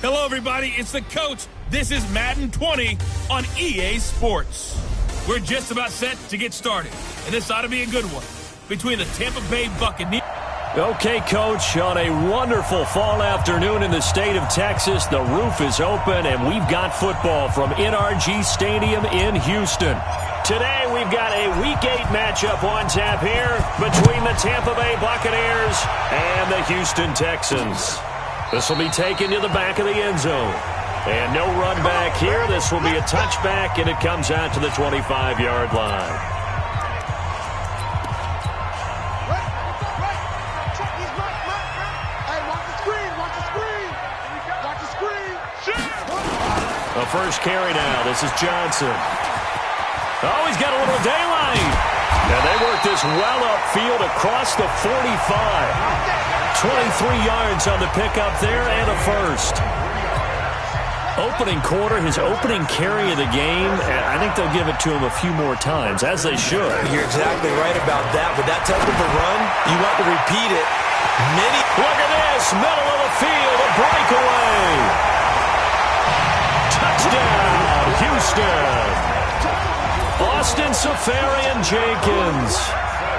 Hello, everybody. It's the coach. This is Madden 20 on EA Sports. We're just about set to get started, and this ought to be a good one between the Tampa Bay Buccaneers. Okay, Coach, on a wonderful fall afternoon in the state of Texas, the roof is open, and we've got football from NRG Stadium in Houston. Today, we've got a Week 8 matchup on tap here between the Tampa Bay Buccaneers and the Houston Texans. This will be taken to the back of the end zone. And no run back here. This will be a touchback, and it comes out to the 25-yard line. The first carry now. This is Johnson. Oh, he's got a little daylight. And they work this well upfield across the 45. 23 yards on the pickup there and a first. Opening quarter, his opening carry of the game, and I think they'll give it to him a few more times, as they should. You're exactly right about that. With that type of a run, you want to repeat it. Look at this, middle of the field, a breakaway. Touchdown, Houston. Austin Safarian-Jenkins.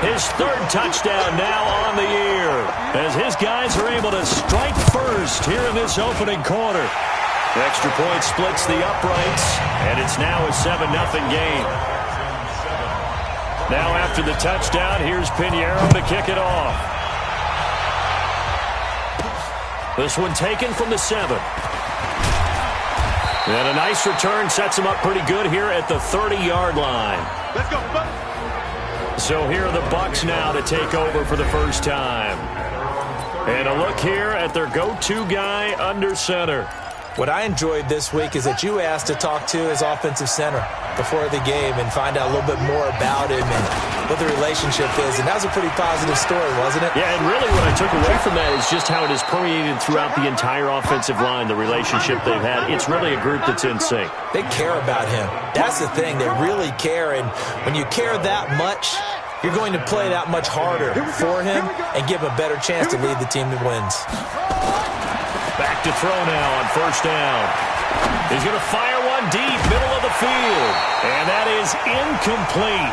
His third touchdown now on the year, as his guys are able to strike first here in this opening quarter. Extra point splits the uprights, and it's now a 7-0 game. Now after the touchdown, here's Pinheiro to kick it off. This one taken from the 7. And a nice return sets him up pretty good here at the 30-yard line. Let's go, Buck. So here are the Bucs now to take over for the first time. And a look here at their go-to guy under center. What I enjoyed this week is that you asked to talk to his offensive center before the game and find out a little bit more about him and what the relationship is. And that was a pretty positive story, wasn't it? Yeah, and really what I took away from that is just how it has permeated throughout the entire offensive line, the relationship they've had. It's really a group that's in sync. They care about him. That's the thing. They really care. And when you care that much, you're going to play that much harder for him and give him a better chance to lead the team that wins. Back to throw now on first down. He's going to fire one deep, middle of the field. And that is incomplete.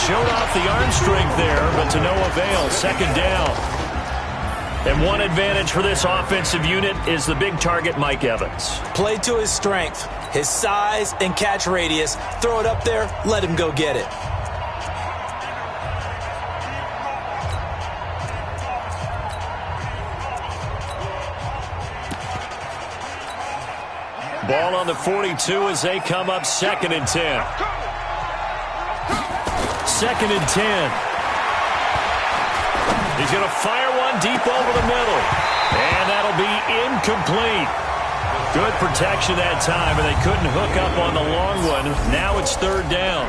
Showed off the arm strength there, but to no avail. Second down. And one advantage for this offensive unit is the big target, Mike Evans. Play to his strength, his size and catch radius. Throw it up there, let him go get it. Ball on the 42 as they come up 2nd and 10. 2nd and 10. He's going to fire one deep over the middle. And that'll be incomplete. Good protection that time, and they couldn't hook up on the long one. Now it's 3rd down.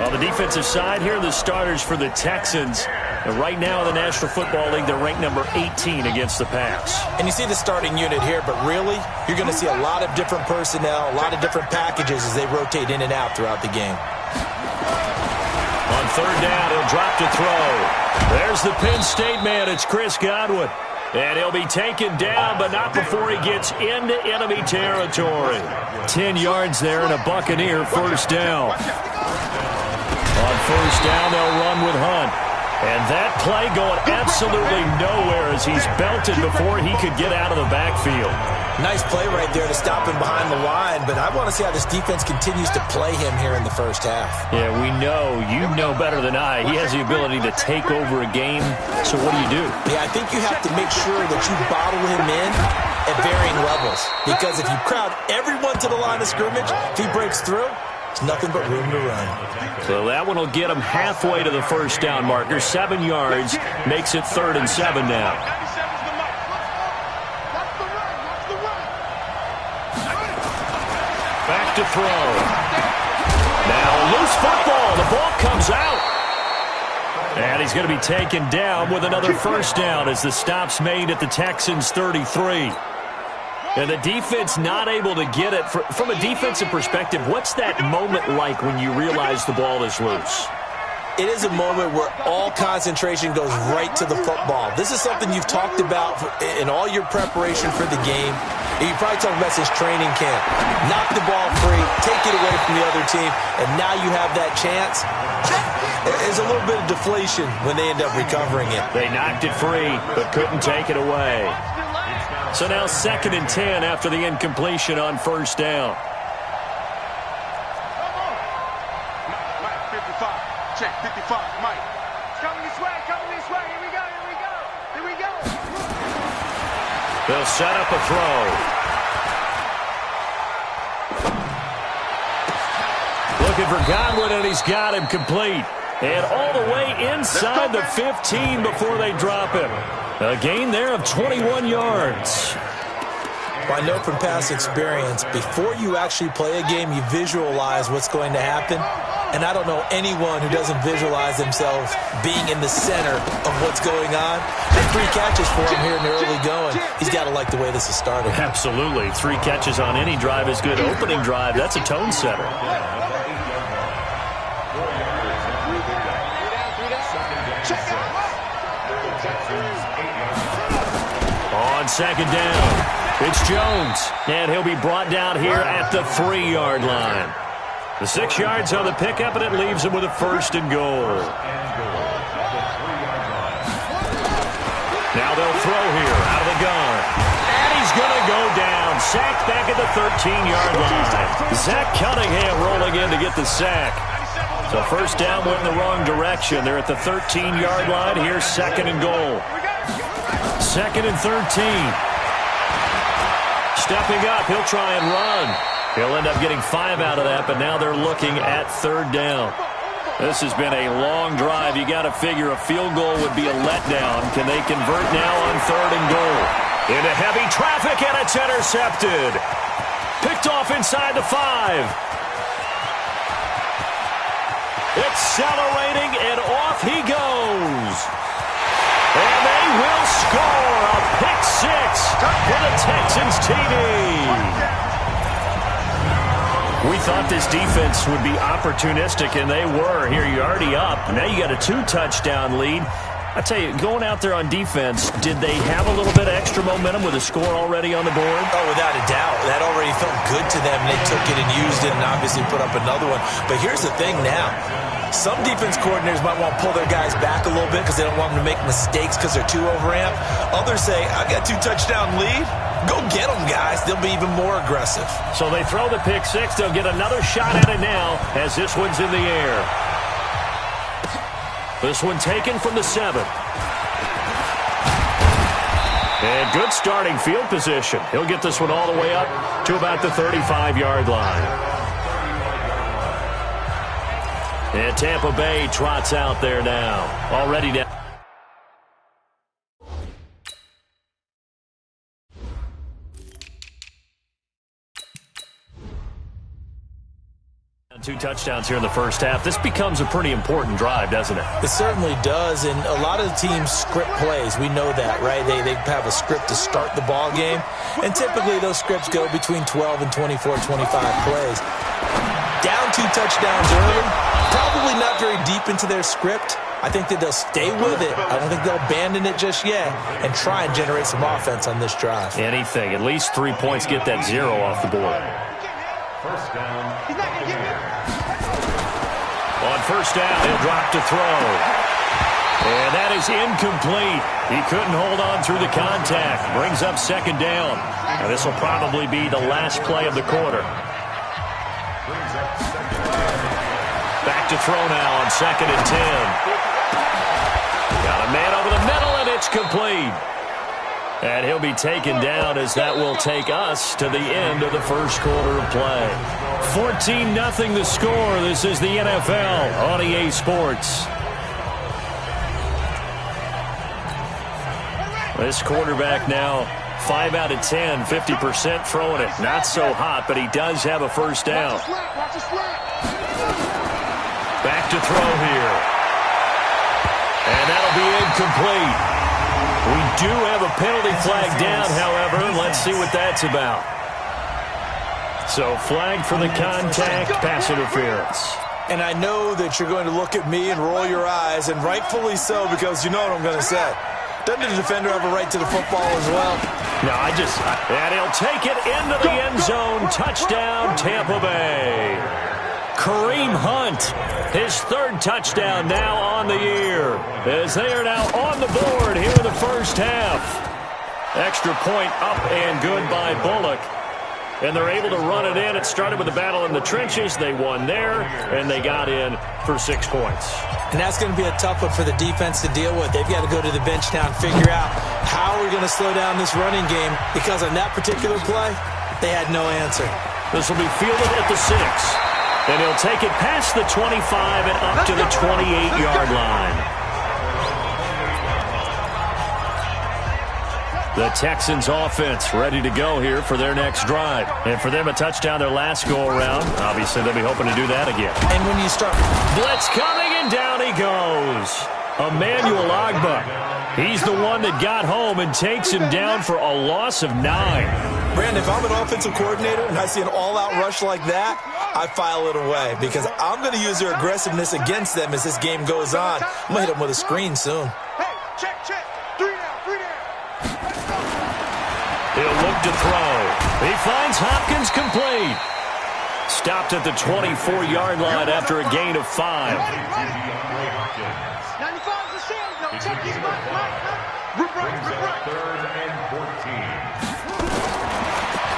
On the defensive side here, the starters for the Texans. And right now in the National Football League, they're ranked number 18 against the pass. And you see the starting unit here, but really, you're going to see a lot of different personnel, a lot of different packages as they rotate in and out throughout the game. On 3rd down, he'll drop to throw. There's the Penn State man. It's Chris Godwin. And he'll be taken down, but not before he gets into enemy territory. 10 yards there and a Buccaneer first down. On first down, they'll run with Hunt. And that play going absolutely nowhere as he's belted before he could get out of the backfield. Nice play right there to stop him behind the line, but I want to see how this defense continues to play him here in the first half. Yeah, we know. You know better than I. He has the ability to take over a game, so what do? Yeah, I think you have to make sure that you bottle him in at varying levels, because if you crowd everyone to the line of scrimmage, if he breaks through, it's nothing but room to run. So that one will get him halfway to the first down marker. 7 yards makes it 3rd and 7 now. Back to throw. Now loose football. The ball comes out. And he's going to be taken down with another first down as the stop's made at the Texans' 33. And the defense not able to get it. From a defensive perspective, what's that moment like when you realize the ball is loose? it is a moment where all concentration goes right to the football. This is something you've talked about in all your preparation for the game. You probably talked about since training camp. Knock the ball free, take it away from the other team, and now you have that chance. There's a little bit of deflation when they end up recovering it. They knocked it free, but couldn't take it away. So now 2nd and 10 after the incompletion on 1st down. Mike, 55. Check, 55, Mike. Coming this way, here we go. They'll set up a throw. Looking for Godwin, and he's got him complete. And all the way inside the 15 before they drop him. A gain there of 21 yards. Well, I know from past experience, before you actually play a game, you visualize what's going to happen. And I don't know anyone who doesn't visualize themselves being in the center of what's going on. And 3 catches for him here in the early going. He's got to like the way this is starting. Absolutely. 3 catches on any drive is good. Opening drive, that's a tone setter. On 2nd down, it's Jones. And he'll be brought down here at the 3-yard line. The 6 yards on the pickup, and it leaves him with a 1st and goal. Now they'll throw here out of the gun. And he's going to go down. Sacked back at the 13-yard line. Zach Cunningham rolling in to get the sack. So 1st down went in the wrong direction. They're at the 13-yard line. Here's 2nd and goal. 2nd and 13. Stepping up, he'll try and run. He'll end up getting 5 out of that, but now they're looking at 3rd down. This has been a long drive. You got to figure a field goal would be a letdown. Can they convert now on 3rd and goal? Into heavy traffic, and it's intercepted. Picked off inside the 5. Accelerating, and off he goes. And they will score a pick 6 for the Texans TD. We thought this defense would be opportunistic, and they were. Here, you're already up. Now you got a 2-touchdown lead. I tell you, going out there on defense, did they have a little bit of extra momentum with a score already on the board? Oh, without a doubt. That already felt good to them. They took it and used it and obviously put up another one. But here's the thing now. Some defense coordinators might want to pull their guys back a little bit because they don't want them to make mistakes because they're too overamped. Others say, I've got a 2-touchdown lead. Go get them, guys. They'll be even more aggressive. So they throw the pick 6. They'll get another shot at it now as this one's in the air. This one taken from the 7. And good starting field position. He'll get this one all the way up to about the 35-yard line. And Tampa Bay trots out there now. Already down. Two touchdowns here in the first half. This becomes a pretty important drive, doesn't it? It certainly does, and a lot of the teams script plays. We know that, right? They have a script to start the ball game, and typically those scripts go between 12 and 24, 25 plays. Down 2 touchdowns early, probably not very deep into their script. I think that they'll stay with it. I don't think they'll abandon it just yet and try and generate some offense on this drive. Anything. At least 3 points, get that 0 off the board. First down. He's not going to get me. On 1st down, he'll drop to throw. And that is incomplete. He couldn't hold on through the contact. Brings up 2nd down. Now this will probably be the last play of the quarter. Back to throw now on 2nd and 10. Got a man over the middle, and it's complete. And he'll be taken down as that will take us to the end of the first quarter of play. 14-0 the score. This is the NFL on EA Sports. This quarterback now 5 out of 10, 50% throwing it. Not so hot, but he does have a 1st down. Back to throw here. And that'll be incomplete. We do have a penalty flag down, however. Let's see what that's about. So flag for the contact, pass interference. And I know that you're going to look at me and roll your eyes, and rightfully so, because you know what I'm going to say. Doesn't the defender have a right to the football as well? No, and he'll take it into the end zone. Touchdown, Tampa Bay. Kareem Hunt, his third touchdown now on the year, as they are now on the board here in the first half. Extra point up and good by Bullock. And they're able to run it in. It started with a battle in the trenches. They won there, and they got in for 6 points. And that's going to be a tough one for the defense to deal with. They've got to go to the bench now and figure out how we're going to slow down this running game, because on that particular play, they had no answer. This will be fielded at the 6. And he'll take it past the 25 and up to the 28-yard line. The Texans offense ready to go here for their next drive. And for them, a touchdown their last go-around. Obviously, they'll be hoping to do that again. And when you start... Blitz coming, and down he goes. Emmanuel Ogbah. He's the one that got home and takes him down for a loss of 9. Brandon, if I'm an offensive coordinator and I see an all-out rush like that, I file it away, because I'm going to use their aggressiveness against them as this game goes on. I'm going to hit them with a screen soon. Hey, check. 3 down. He'll look to throw. He finds Hopkins complete. Stopped at the 24-yard line after a gain of 5. 95 is the same. No, check his right. Rip right. Third and 14.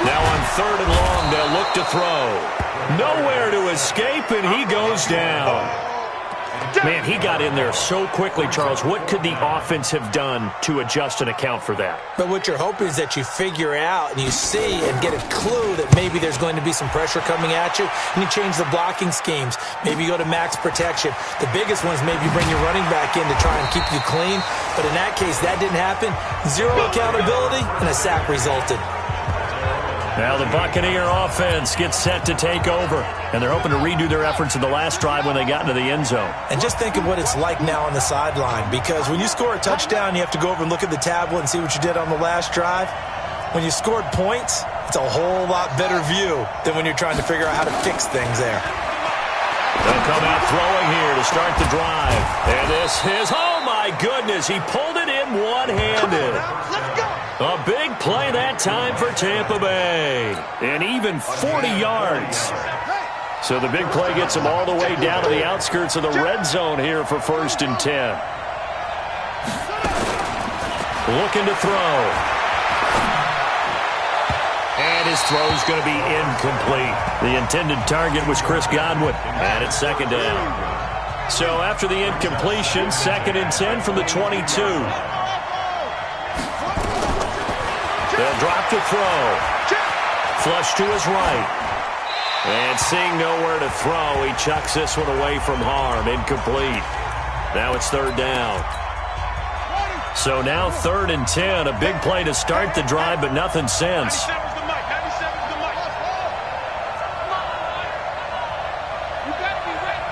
Now on 3rd and long, they'll look to throw. Nowhere to escape, and he goes down. Man, he got in there so quickly, Charles. What could the offense have done to adjust and account for that? But what you're hoping is that you figure out and you see and get a clue that maybe there's going to be some pressure coming at you, and you change the blocking schemes. Maybe you go to max protection. The biggest one is maybe you bring your running back in to try and keep you clean. But in that case, that didn't happen. 0 accountability, and a sack resulted. Now the Buccaneer offense gets set to take over, and they're hoping to redo their efforts in the last drive when they got into the end zone. And just think of what it's like now on the sideline, because when you score a touchdown, you have to go over and look at the tablet and see what you did on the last drive. When you scored points, it's a whole lot better view than when you're trying to figure out how to fix things there. They'll come out throwing here to start the drive. And this is, oh my goodness, he pulled it in one-handed. Let's go. A big play that time for Tampa Bay. And even 40 yards. So the big play gets them all the way down to the outskirts of the red zone here for 1st and 10. Looking to throw. And his throw's going to be incomplete. The intended target was Chris Godwin. And it's 2nd down. So after the incompletion, 2nd and 10 from the 22. They'll drop to throw. Flush to his right. And seeing nowhere to throw, he chucks this one away from harm. Incomplete. Now it's 3rd down. So now 3rd and 10. A big play to start the drive, but nothing since. 97's the mic. 97's the mic. You gotta be ready.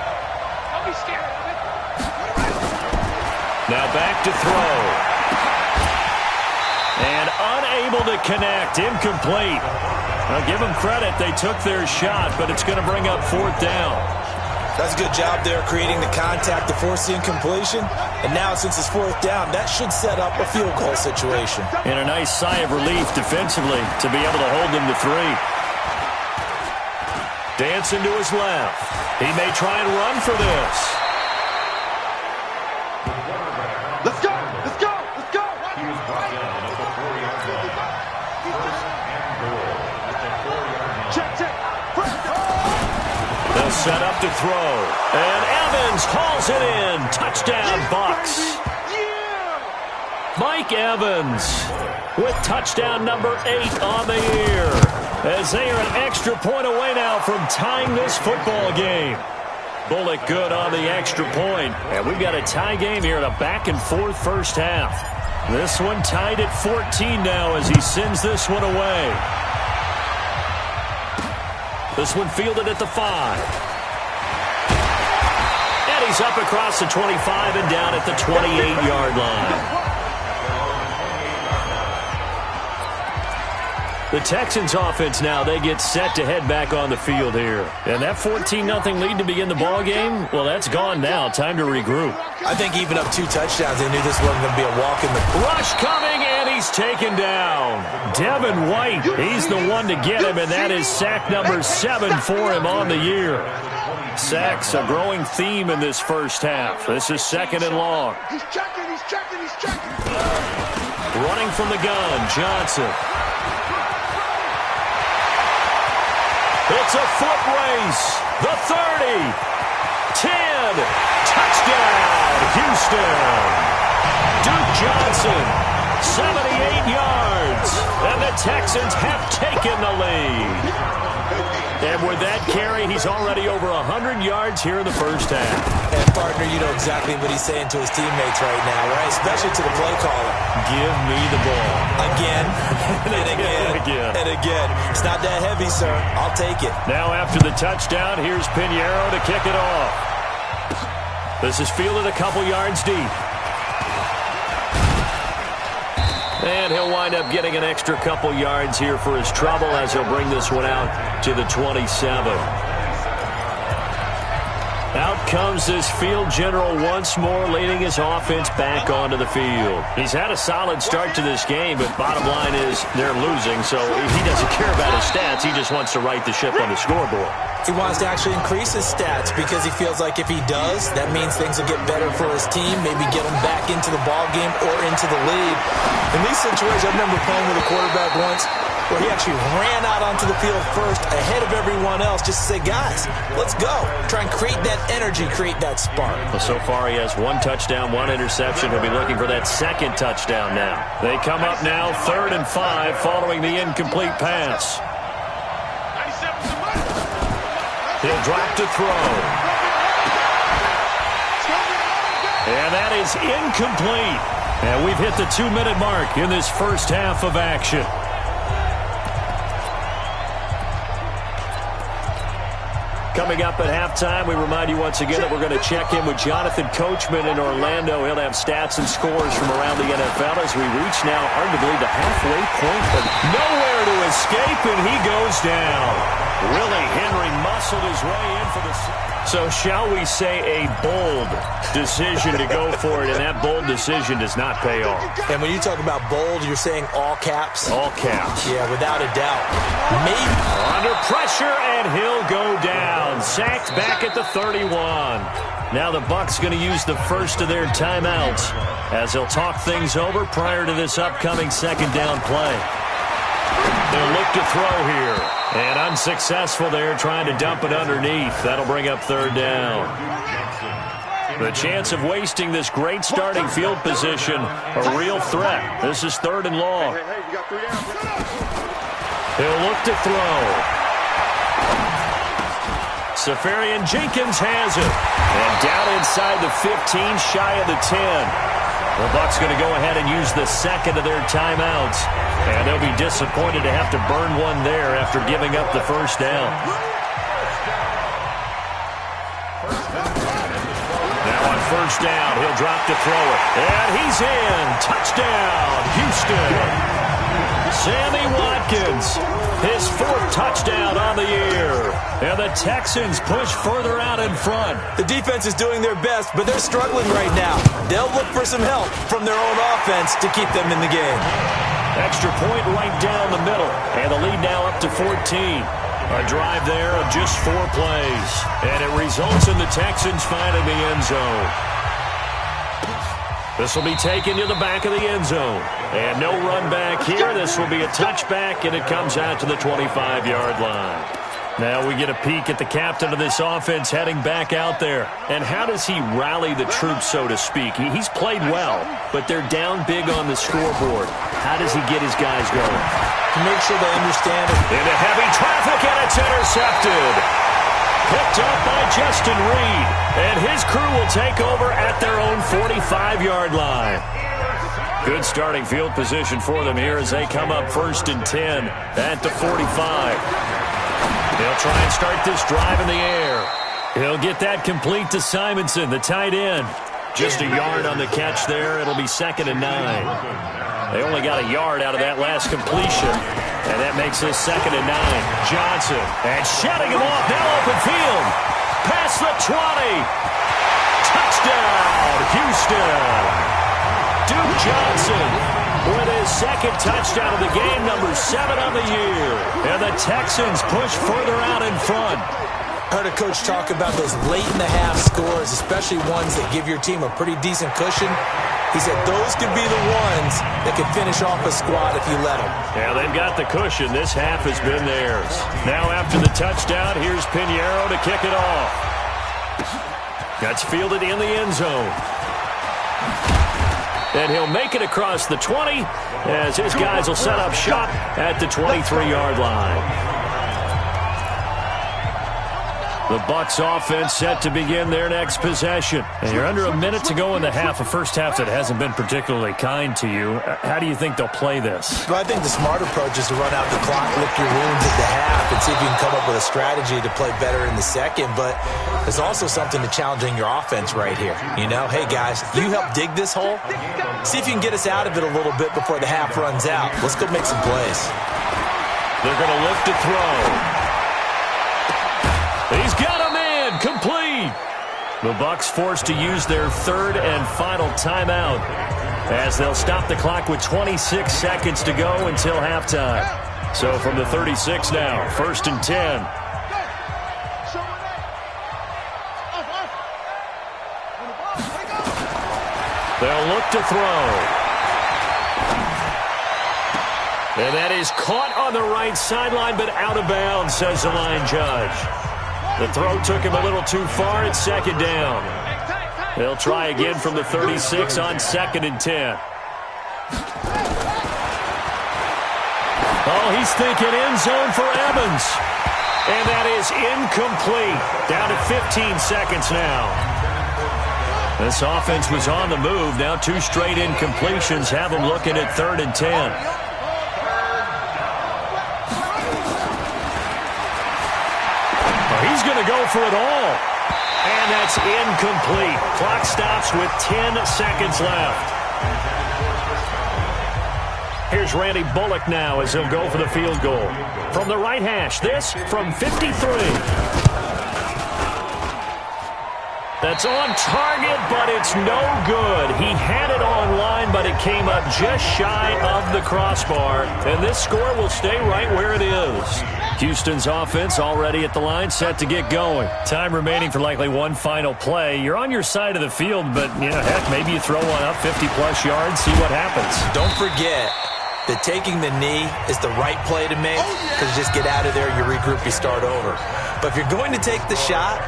Don't be scared of it. Now back to throw. And unable to connect. Incomplete. Now give them credit. They took their shot, but it's going to bring up 4th down. That's a good job there creating the contact to force the incompletion. And now since it's 4th down, that should set up a field goal situation. And a nice sigh of relief defensively to be able to hold them to 3. Dancing to his left. He may try and run for this. Let's go. They'll set up to throw. And Evans hauls it in. Touchdown, Bucs. Mike Evans with touchdown number 8 on the year, as they are an extra point away now from tying this football game. Bullock good on the extra point. And we've got a tie game here in a back-and-forth first half. This one tied at 14 now as he sends this one away. This one fielded at the 5. And he's up across the 25 and down at the 28-yard line. The Texans offense now, they get set to head back on the field here. And that 14-0 lead to begin the ball game, well, that's gone now. Time to regroup. I think even up 2 touchdowns, they knew this wasn't going to be a walk in the... Rush coming, and he's taken down. Devin White, he's the one to get him, and that is sack number 7 for him on the year. Sacks, a growing theme in this first half. This is 2nd and long. He's checking. Running from the gun, Johnson. It's a foot race. The 30. 10. Touchdown, Houston. Duke Johnson, 78 yards. And the Texans have taken the lead. And with that carry, he's already over 100 yards here in the first half. And, partner, you know exactly what he's saying to his teammates right now, right? Especially to the play caller. Give me the ball. Again, and again, and again. It's not that heavy, sir. I'll take it. Now after the touchdown, here's Pinheiro to kick it off. This is fielded a couple yards deep. And he'll wind up getting an extra couple yards here for his trouble as he'll bring this one out to the 27. Out comes this field general once more, leading his offense back onto the field. He's had a solid start to this game, but bottom line is they're losing, so he doesn't care about his stats. He just wants to right the ship on the scoreboard. He wants to actually increase his stats because he feels like if he does, that means things will get better for his team, maybe get him back into the ball game or into the lead. In these situations, I remember playing with a quarterback once where he actually ran out onto the field first ahead of everyone else just to say, guys, let's go. Try and create that energy, create that spark. Well, so far he has 1 touchdown, 1 interception. He'll be looking for that 2nd touchdown now. They come up now 3rd and 5 following the incomplete pass. He'll drop to throw. And that is incomplete. And we've hit the 2-minute mark in this first half of action. Coming up at halftime, we remind you once again that we're going to check in with Jonathan Coachman in Orlando. He'll have stats and scores from around the NFL as we reach now arguably the halfway point, but nowhere to escape, and he goes down. Willie Henry muscled his way in for the... So shall we say a bold decision to go for it, and that bold decision does not pay off. And when you talk about bold, you're saying all caps? All caps. Yeah, without a doubt. Maybe. Under pressure, and he'll go down. Sacked back at the 31. Now the Bucs going to use the first of their timeouts as they'll talk things over prior to this upcoming 2nd down play. They'll look to throw here. And unsuccessful there, trying to dump it underneath. That'll bring up 3rd down. The chance of wasting this great starting field position, a real threat. This is 3rd and long. He'll look to throw. Safarian Jenkins has it. And down inside the 15, shy of the 10. The Bucs going to go ahead and use the 2nd of their timeouts. And they'll be disappointed to have to burn one there after giving up the 1st down. Now on 1st down, he'll drop to throw it. And he's in. Touchdown, Houston. Sammy Watkins, his 4th touchdown on the year. And the Texans push further out in front. The defense is doing their best, but they're struggling right now. They'll look for some help from their own offense to keep them in the game. Extra point right down the middle. And the lead now up to 14. A drive there of just 4 plays. And it results in the Texans finding the end zone. This will be taken to the back of the end zone. And no run back here. This will be a touchback, and it comes out to the 25-yard line. Now we get a peek at the captain of this offense heading back out there. And how does he rally the troops, so to speak? He's played well, but they're down big on the scoreboard. How does he get his guys going? To make sure they understand it. Into heavy traffic, and it's intercepted. Picked up by Justin Reed. And his crew will take over at their own 45-yard line. Good starting field position for them here as they come up 1st and 10 at the 45. They'll try and start this drive in the air. He'll get that complete to Simonson, the tight end. Just a yard on the catch there. It'll be 2nd and 9. They only got a yard out of that last completion. And that makes this 2nd and 9. Johnson. And shutting him off. Now open field. Past the 20. Touchdown, Houston. Duke Johnson with his 2nd touchdown of the game, number 7 on the year. And the Texans push further out in front. I heard a coach talk about those late-in-the-half scores, especially ones that give your team a pretty decent cushion. He said those could be the ones that could finish off a squad if you let them. Yeah, they've got the cushion. This half has been theirs. Now after the touchdown, here's Pinheiro to kick it off. That's fielded in the end zone. And he'll make it across the 20 as his guys will set up shop at the 23-yard line. The Bucs offense set to begin their next possession. And you're under a minute to go in the half, a first half that hasn't been particularly kind to you. How do you think they'll play this? Well, I think the smart approach is to run out the clock, lick your wounds at the half, and see if you can come up with a strategy to play better in the second. But there's also something to challenging your offense right here. You know, hey, guys, you help dig this hole. See if you can get us out of it a little bit before the half runs out. Let's go make some plays. They're going to look to throw. He's got a man complete. The Bucs forced to use their 3rd and final timeout as they'll stop the clock with 26 seconds to go until halftime. So from the 36 now, 1st and 10. They'll look to throw. And that is caught on the right sideline, but out of bounds, says the line judge. The throw took him a little too far. It's 2nd down. They'll try again from the 36 on 2nd and 10. Oh, he's thinking end zone for Evans. And that is incomplete. Down to 15 seconds now. This offense was on the move. Now 2 straight incompletions have them looking at 3rd and 10. He's going to go for it all. And that's incomplete. Clock stops with 10 seconds left. Here's Randy Bullock now as he'll go for the field goal. From the right hash, this from 53. That's on target, but it's no good. He had it on line, but it came up just shy of the crossbar. And this score will stay right where it is. Houston's offense already at the line, set to get going. Time remaining for likely one final play. You're on your side of the field, but, you know, heck, maybe you throw one up 50-plus yards, see what happens. Don't forget that taking the knee is the right play to make, because you just get out of there, you regroup, you start over. But if you're going to take the shot,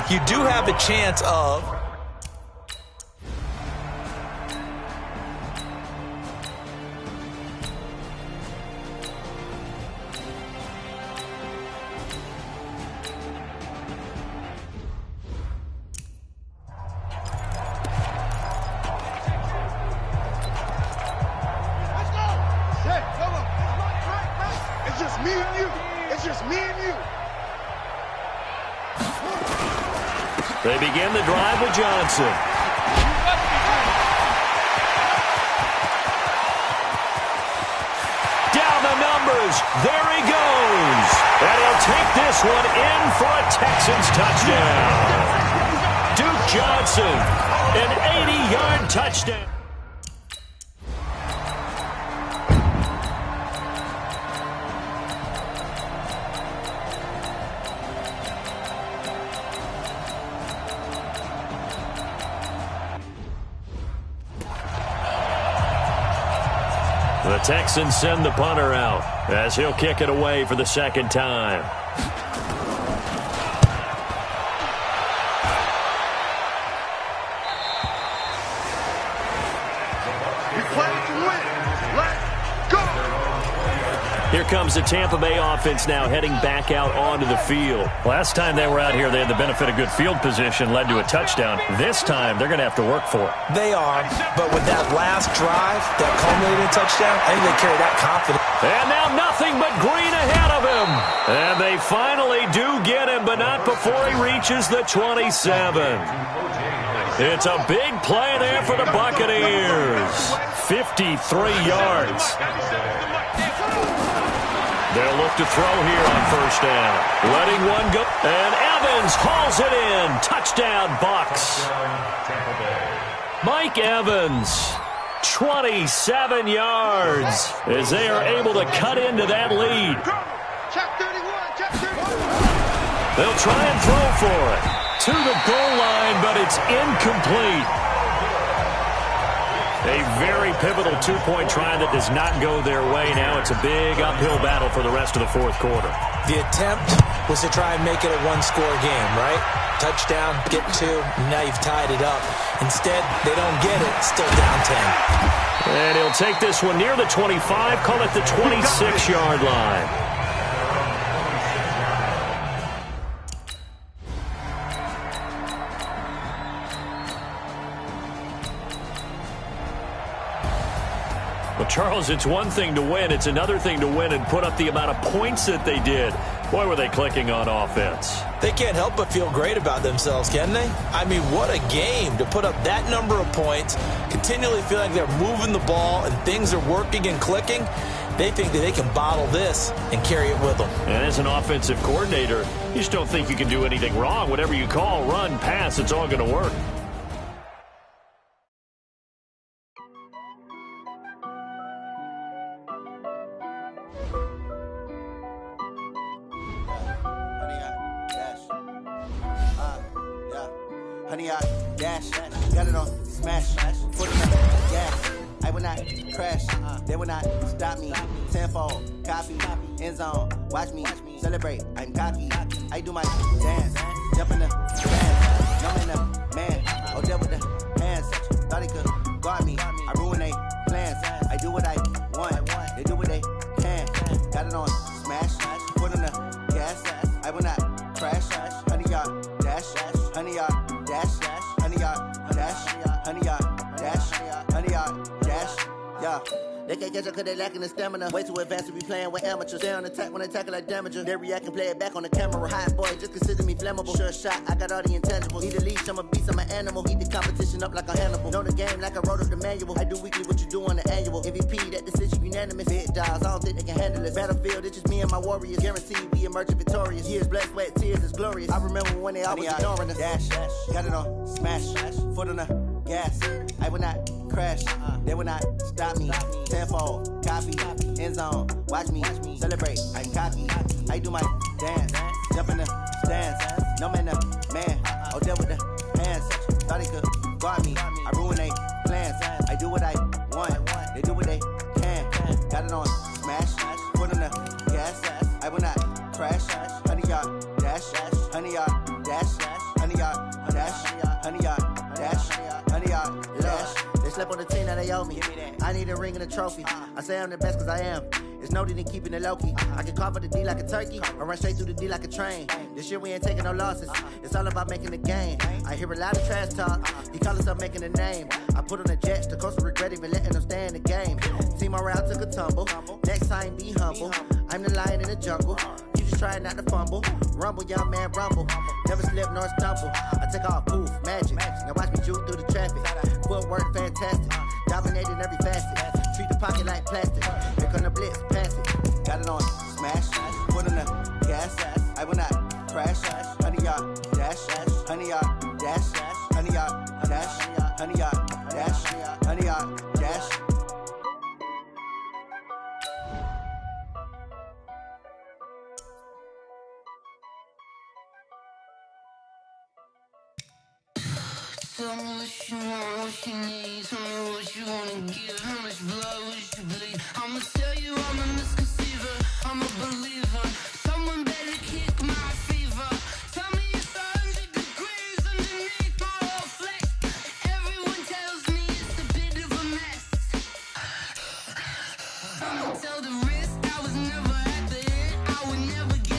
you do have a chance of They begin the drive with Johnson. Down the numbers. There he goes. And he'll take this one in for a Texans touchdown. Duke Johnson, an 80-yard touchdown. The Texans send the punter out as he'll kick it away for the 2nd time. You play to win. Let's go. Here comes the Tampa Bay offense now heading back out onto the field. Last time they were out here, they had the benefit of good field position, led to a touchdown. This time, they're going to have to work for it. They are, but with that last drive, that culminated touchdown, I think they carry that confidence. And now nothing but green ahead of him. And they finally do get him, but not before he reaches the 27. It's a big play there for the Buccaneers. 53 yards. They'll look to throw here on first down. Letting one go. And Evans hauls it in. Touchdown, Bucks. Mike Evans, 27 yards as they are able to cut into that lead. They'll try and throw for it. To the goal line, but it's incomplete. A very pivotal two-point try that does not go their way. Now it's a big uphill battle for the rest of the fourth quarter. The attempt was to try and make it a one-score game, right? Touchdown, get two, now you've tied it up. Instead, they don't get it, still down 10. And he'll take this one near the 25, call it the 26-yard line. Well, Charles, it's one thing to win. It's another thing to win and put up the amount of points that they did. Boy, were they clicking on offense. They can't help but feel great about themselves, can they? I mean, what a game to put up that number of points, continually feel like they're moving the ball and things are working and clicking. They think that they can bottle this and carry it with them. And as an offensive coordinator, you just don't think you can do anything wrong. Whatever you call, run, pass, it's all going to work. Honey, I dash, got it on smash, foot in the gas. I will not crash, they will not stop me. Tenfold, copy, end zone, watch me celebrate. I'm cocky, I do my dance, jump in the dance. No man, the man, oh there with the hands. Thought he could guard me, I ruin they plans. I do what I want, they do what they can. Got it on smash, foot in the gas. I will not crash, honey, y'all dash, honey, y'all dash, honey, y'all dash, honey, y'all dash, honey, y'all dash, yeah. They can't catch up cause they lacking the stamina. Way too advanced to be playing with amateurs. Stay on attack when they tackle like damager. They react and play it back on the camera. Hot boy, just consider me flammable. Sure shot, I got all the intangibles. Need a leash, I'm a beast, I'm an animal. Eat the competition up like a Hannibal. Know the game like I wrote up the manual. I do weekly what you do on the annual. MVP, that decision unanimous. Big dogs, I don't think they can handle this. Battlefield, it's just me and my warriors. Guaranteed we emerge victorious. Years, blood, sweat, tears, is glorious. I remember when they always ignoring us. Dash, got it on smash, foot on the gas. I will not crash, they will not stop me. Tenfold, copy, end zone, watch me celebrate. I'm cocky, I do my dance, jump in the stands. No man, the man, oh there with the hands. Thought he could guard me, I ruin they plans. I do what I want, they do what they can. Got it on smash, foot on the gas. I will not crash, honey y'all dash, honey y'all dash, honey y'all dash, honey y'all dash, honey y'all dash. They slept on the team, now they owe me. I need a ring and a trophy. I say I'm the best cause I am. It's no need in keeping it low-key. I can carve up the D like a turkey or run straight through the D like a train. This year we ain't taking no losses. It's all about making the game. I hear a lot of trash talk. He call himself making a name. I put on the Jets. The coach will regret even letting them stay in the game. Team morale took a tumble. Next time be humble. I'm the lion in the jungle. You just try not to fumble. Rumble, young man, rumble. Never slip nor stumble. I take off, poof, magic. Now watch me juke through the traffic. Footwork fantastic. Dominating every facet. Treat the pocket like plastic. Here come the blitz, pass it. Got it on smash. Foot on the gas. I will not crash. Honey, y'all dash. Honey, y'all dash. Honey, y'all dash. Honey, y'all dash. Honey, y'all dash. Tell me what you want, what you need. Tell me what you wanna give. How much blood would you bleed? I'ma tell you I'm a misconceiver. I'm a believer. Someone better kick my fever. Tell me it's 100 degrees underneath my whole flesh. Everyone tells me it's a bit of a mess. I'ma tell the risk I was never at the end. I would never get